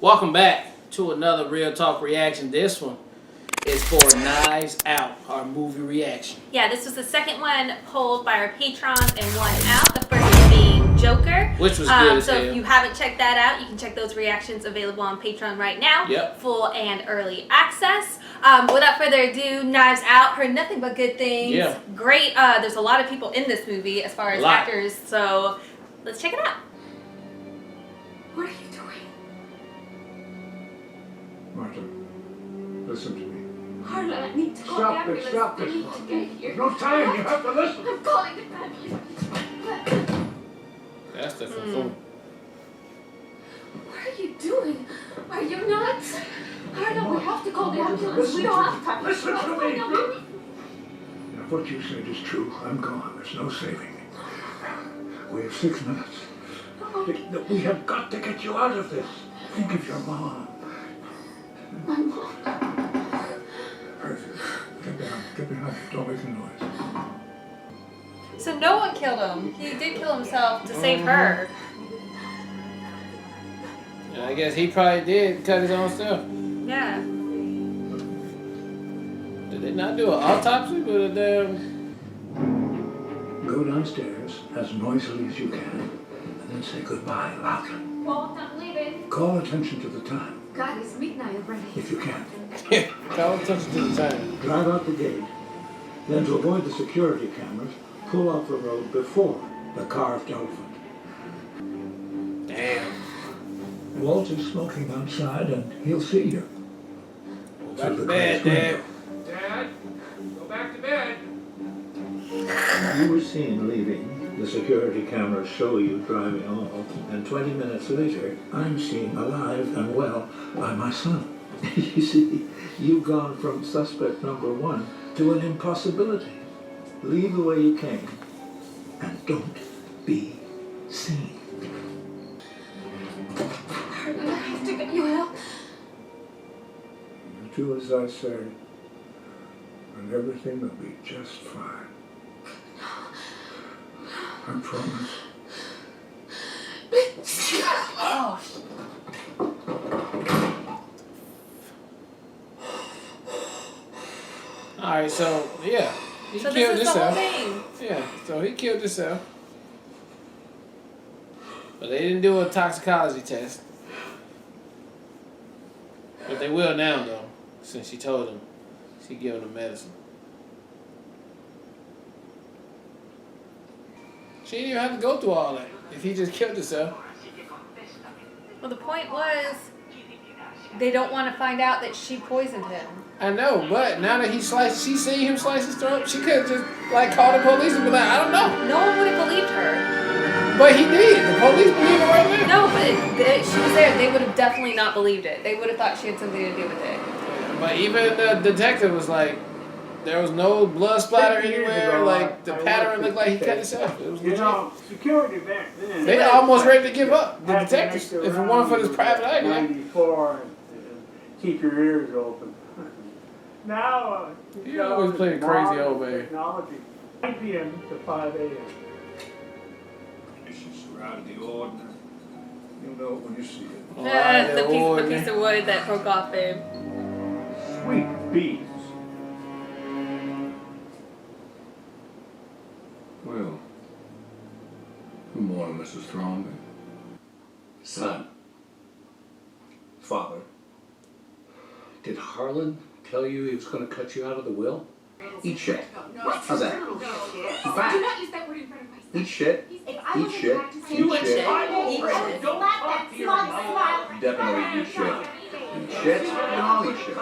Welcome back to another Real Talk reaction. This one is for Knives Out, our movie reaction. Yeah, this was the second one pulled by our patrons and one out. The first one being Joker. Which was good as So hell. if you haven't checked that out, you can check those reactions available on Patreon right now. Yep. Full and early access. Without further ado, Knives Out. Heard nothing but good things. Yeah. Great. There's a lot of people in this movie as far as actors. So let's check it out. What are you doing? Martha, listen to me. Harlan, I need to call the Stop ambulance. this, stop I this. need to get here. There's no time, you have to listen. I'm calling the ambulance. That's the fool. What are you doing? Are you nuts? Harlan, we have to call the ambulance. We don't have time. Listen to me. No. If what you said is true, I'm gone. There's no saving. We have 6 minutes. We have got to get you out of this. Think of your mom. My mom. Perfect. Get behind. Don't make a noise. So no one killed him. He did kill himself to save her. Yeah, I guess he probably did cut his own stuff. Yeah. Did they not do an autopsy with a damn... Go downstairs as noisily as you can, and then say goodbye loudly. Walt, I'm leaving. Call attention to the time, God, it's midnight already. if you can. Call attention to the time. Drive out the gate. Then, to avoid the security cameras, pull off the road before the carved elephant. Damn. Walt is smoking outside, and he'll see you. Back to Through the bed, glass Dad. window. Dad, go back to bed. You were seen leaving. The security cameras show you driving off, and 20 minutes later, I'm seen alive and well by my son. You see, you've gone from suspect number 1 to an impossibility. Leave the way you came, and don't be seen. Harlan, I have to get you help. You do as I say, and everything will be just fine. I promise. Oh. Alright, so, yeah. He So killed this is the whole himself. thing. Yeah, so he killed himself. But they didn't do a toxicology test. But they will now, though, since she told him she giving him medicine. She didn't even have to go through all that if he just killed himself. Well, the point was they don't want to find out that she poisoned him. I know, but now that she seen him slice his throat, she could have just like called the police and be like, I don't know. No one would have believed her. But he did. The police believe it right now. No, but she was there. They would have definitely not believed it. They would have thought she had something to do with it. But even the detective was like, there was no blood splatter anywhere. Like the pattern looked like he cut himself. It was You legit. know, security back then. They almost ready to give up. The detectives, if it weren't for this private eye guy. 94 and keep your ears open. Now, You always play the crazy old man. Technology. 9 p.m. to 5 a.m. Conditions surrounding the ordinary. You'll know it when you see it. Oh, The piece of wood that broke off, babe. Sweet beans. Well, good morning, Mrs. Thornton. Son. Father. Did Harlan tell you he was going to cut you out of the will? Eat shit. How's that? Do Fine. not use that word in front of my son. Eat shit. If I Eat was shit. in practice, Eat Eat shit. shit. Eat I shit. would slap that smug smile. Definitely eat shit. Eat shit. And I'll eat shit.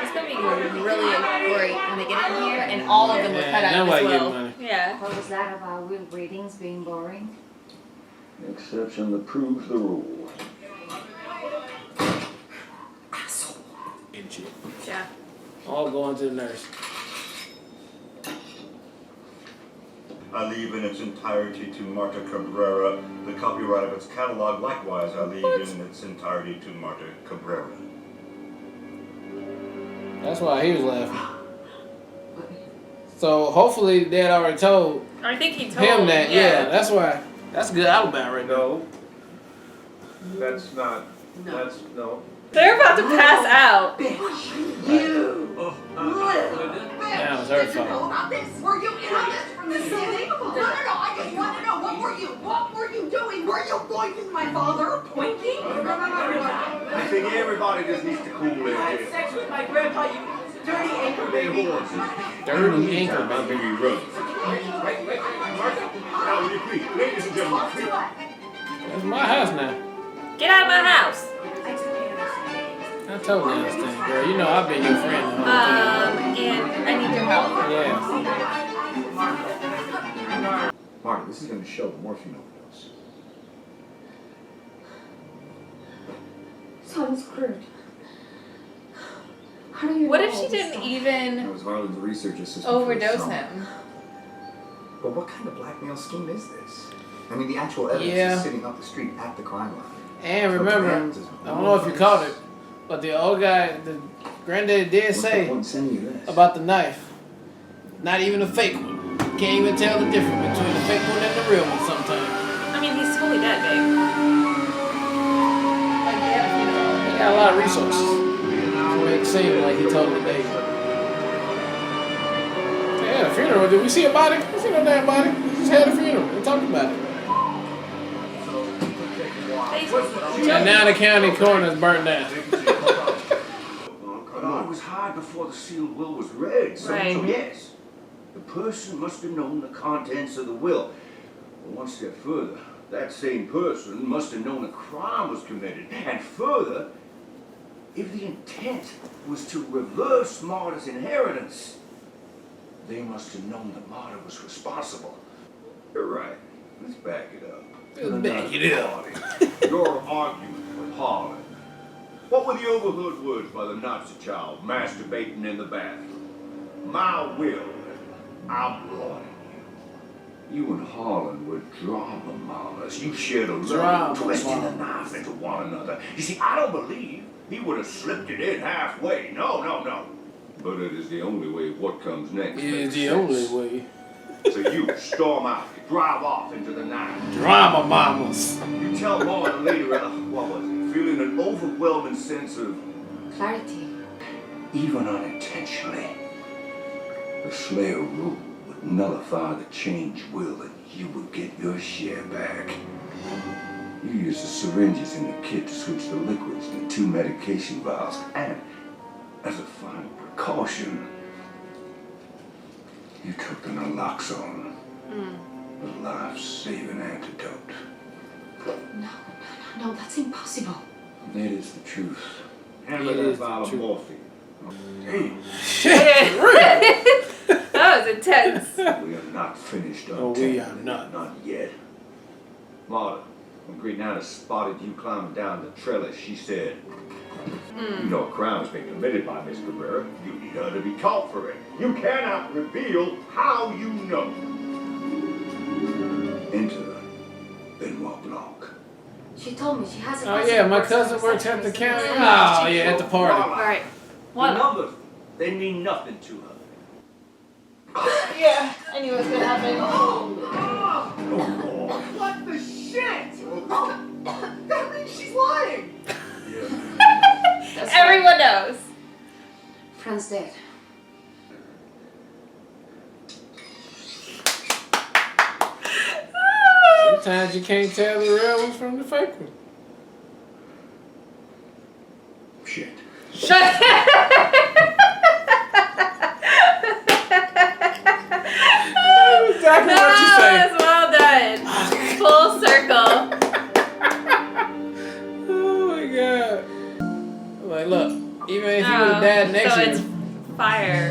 It's gonna be really great when they get in here, and all of them were cut out nobody as getting well. money. Yeah. What was that about real readings being boring? Exception that proves the rule. And shit. Yeah. All going to the nurse. I leave in its entirety to Marta Cabrera. The copyright of its catalog, likewise, I leave in its entirety to Marta Cabrera. That's why he was laughing. So hopefully Dad already told I think he told him that. Yeah, that's why. That's good alibi right now. No. That's not. That's no. They're about to pass out. That was her Did you know fault. about this? Were you in on this from the beginning? No, I just want to know, what were you doing? Were you boinking my father? Boinking? I think everybody just needs to cool their I had head. sex with my grandpa, you dirty anchor baby. Dirty anchor, I'll baby. give you run. Now, will you please, ladies and gentlemen, please. That's my house now. Get out of my house. I totally understand, girl. You know I've been your friend the whole time. And I need your help. Yeah. Marty, this is going to show the morphine overdose. So I'm screwed. How do you What know if she all this didn't stuff? That even was Harlan's research assistant. for the overdose summer. him? But what kind of blackmail scheme is this? I mean, the actual evidence Yeah. is sitting up the street at the crime line. And remember, I don't know if you caught it, but the old guy, the granddaddy did What's the say point in sending you this? about the knife. Not even a fake one. Can't even tell the difference between the fake one and the real one sometimes. I mean, he's totally dead, babe. Like, yeah, He got a lot of resources. To make it seem like he totally dead. They had a funeral. Did we see a body? We see no damn body. We just had a funeral. We talked about it. And now the county coroner's burnt down. No, it was hard before the sealed will was read. So, Right. so yes, the person must have known the contents of the will. But one step further, that same person must have known a crime was committed. And further, if the intent was to reverse Marta's inheritance, they must have known that Marta was responsible. You're right. Let's back it up. Let's back it up. Your argument with Harlan. What were the overheard words by the Nazi child masturbating in the bathroom? My will, I'm warning you. You and Harlan were drama mamas. You shared a Drama love, twisting the mama. knife into one another. You see, I don't believe he would have slipped it in halfway. No. But it is the only way what comes next. It makes is the sense. only way. So you storm out, drive off into the night. Drama mamas. You tell Marta later, what was it? Feeling an overwhelming sense of, Clarity. even unintentionally, the Slayer rule would nullify the changed will and you would get your share back. You used the syringes in the kit to switch the liquids and 2 medication vials, and as a final precaution, you took the naloxone, the life-saving antidote. No, that's impossible. That is the truth. Hand It me that is the vial of truth. morphine. Hey, That was intense. we are not finished Oh, we untangling are it, not. Not yet. Marta, when Green Nana spotted you climbing down the trellis, she said, you know a crime has been committed by Miss Cabrera. You need her to be caught for it. You cannot reveal how you know. Enter Benoit Blanc. She told me she has a Oh cousin yeah, who my works cousin for works at the Secretary of county. State. Oh yeah, at the party. Alright. The What? numbers, they mean nothing to her. Yeah, I knew it was gonna happen. Oh, Lord. What the shit? That means she's lying. Yeah. Everyone knows. Fran's dead. Sometimes you can't tell the real ones from the fake ones. Shit. Shut Exactly No, what you say. that's well done. Full circle. Oh my god. Like, look, even if you Oh, was dad next so to it's you. fire.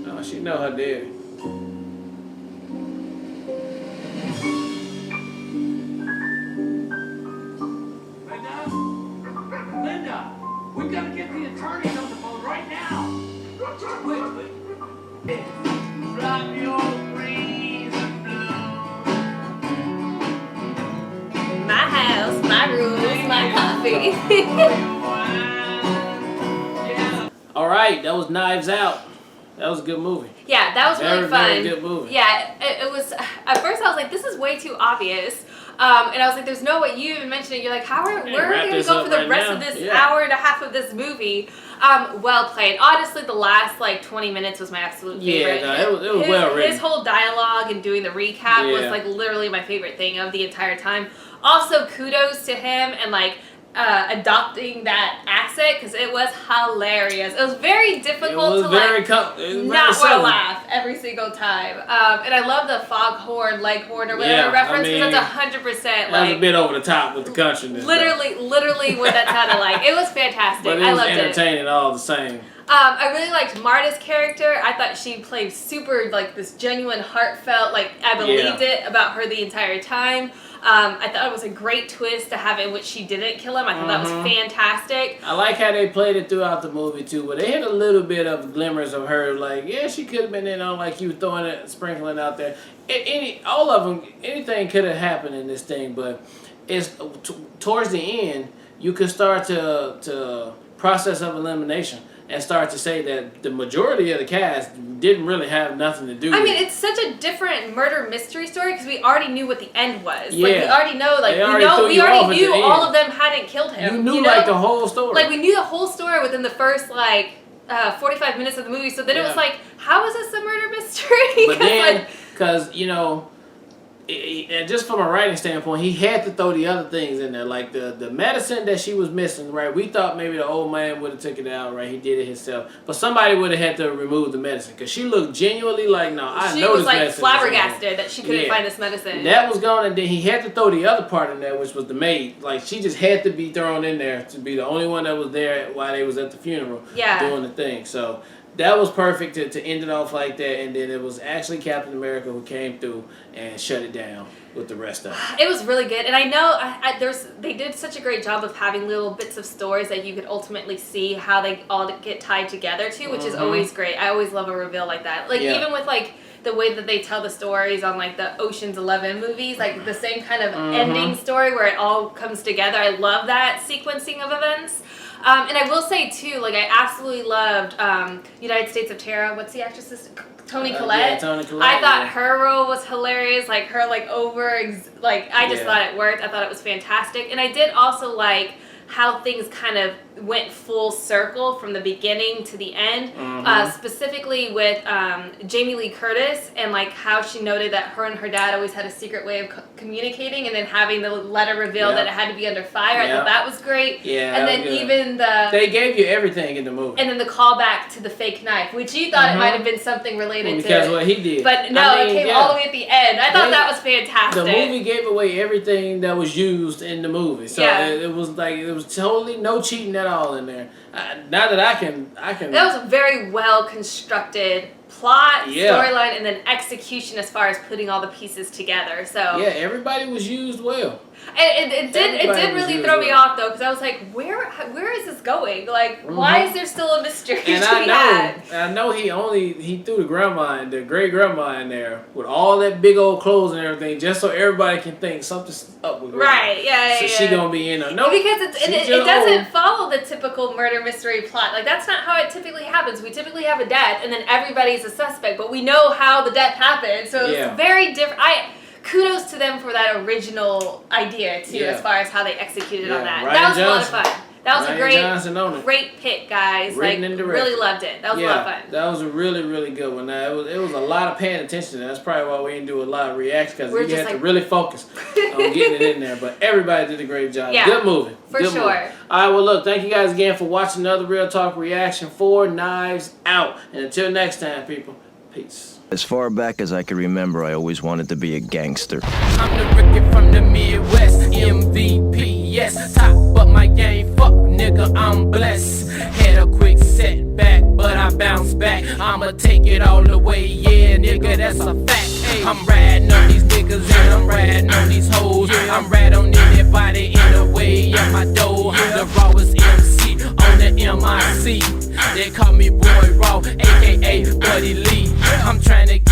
Oh, she know her daddy. Linda, we've got to get the attorney on the phone right now. Quickly. Drop your reason My house, my rules, my coffee. Yeah. All right, that was Knives Out. That was a good movie. Yeah, that was really fun. Very good movie. Yeah, it was. At first, I was like, "This is way too obvious," and I was like, "There's no way." You even mentioned it. You're like, "Where are we gonna go for the rest of this hour and a half of this movie?" Well played. Honestly, the last like 20 minutes was my absolute favorite. Yeah, no, it was well written. His whole dialogue and doing the recap was like literally my favorite thing of the entire time. Also, kudos to him and like. Adopting that accent because it was hilarious. It was very difficult to not want to laugh every single time. And I love the foghorn, leghorn, or whatever reference because that's 100%. That was a bit over the top with the country. Literally what that sounded like. It was fantastic. But it was entertaining all the same. I really liked Marta's character. I thought she played super like this genuine, heartfelt. Like I believed it about her the entire time. I thought it was a great twist to have in which she didn't kill him. I thought that was fantastic. I like how they played it throughout the movie too, where they had a little bit of glimmers of her, like she could have been in on, like you were throwing it, sprinkling out there. All of them, anything could have happened in this thing, but it's towards the end you could start to process of elimination. And start to say that the majority of the cast didn't really have nothing to do with it. I mean, it's such a different murder mystery story because we already knew what the end was. Yeah. Like, we already know, like, we already knew all of them hadn't killed him. You knew, like, the whole story. Like, we knew the whole story within the first, 45 minutes of the movie. So then it was like, how is this a murder mystery? But then, because, just from a writing standpoint, he had to throw the other things in there, like the medicine that she was missing, right? We thought maybe the old man would have took it out, right? He did it himself. But somebody would have had to remove the medicine, because she looked genuinely like, no, I know this medicine. She was like flabbergasted that she couldn't find this medicine. That was gone, and then he had to throw the other part in there, which was the maid. Like, she just had to be thrown in there to be the only one that was there while they was at the funeral doing the thing. So that was perfect to end it off like that, and then it was actually Captain America who came through and shut it down with the rest of it. It was really good, and I know they did such a great job of having little bits of stories that you could ultimately see how they all get tied together to, which is always great. I always love a reveal like that. Like even with like the way that they tell the stories on like the Ocean's 11 movies, like the same kind of ending story where it all comes together. I love that sequencing of events. And I will say too, like I absolutely loved United States of Terror. What's the actress's? Toni Collette. Yeah, Toni Collette. I thought her role was hilarious. Like her, I just thought it worked. I thought it was fantastic, and I did also like how things kind of went full circle from the beginning to the end, specifically with Jamie Lee Curtis and like how she noted that her and her dad always had a secret way of communicating, and then having the letter reveal that it had to be under fire. I thought that was great. Yeah, and then even they gave you everything in the movie, and then the callback to the fake knife, which you thought it might have been something related to because what he did, but no, it came all the way at the end. I thought that was fantastic. The movie gave away everything that was used in the movie, so it was like it was totally no cheating at all in there. Now that I can. That was a very well constructed plot, storyline, and then execution as far as putting all the pieces together. So everybody was used well. And it did really throw me off though, because I was like, where is this going? Like, why is there still a mystery? And I know he threw the great grandma in there with all that big old clothes and everything, just so everybody can think something's up with grandma. Right? So she gonna be in there. No, because it doesn't follow the typical murder mystery plot. Like that's not how it typically happens. We typically have a death, and then everybody's a suspect, but we know how the death happened. So it's very different. Kudos to them for that original idea too, as far as how they executed on that. That was a lot of fun. That was a great pick, guys. Really loved it. That was a lot of fun. That was a really, really good one. Now, it was a lot of paying attention. That's probably why we didn't do a lot of reactions, because you had to really focus on getting it in there. But everybody did a great job. Yeah, good movie. For sure. Movie. All right, well, look, thank you guys again for watching another Real Talk reaction for Knives Out. And until next time, people, peace. As far back as I can remember, I always wanted to be a gangster. I'm the rookie from the Midwest, MVP, yes. Top of my game, fuck nigga, I'm blessed. Had a quick setback, but I bounced back. I'ma take it all the way, yeah, nigga, that's a fact. I'm riding on these niggas and I'm riding on these hoes. I'm riding on anybody in the way of my door. The rawest MC on the MIC. They call me Boy Raw, aka Buddy Lee. I'm trying to get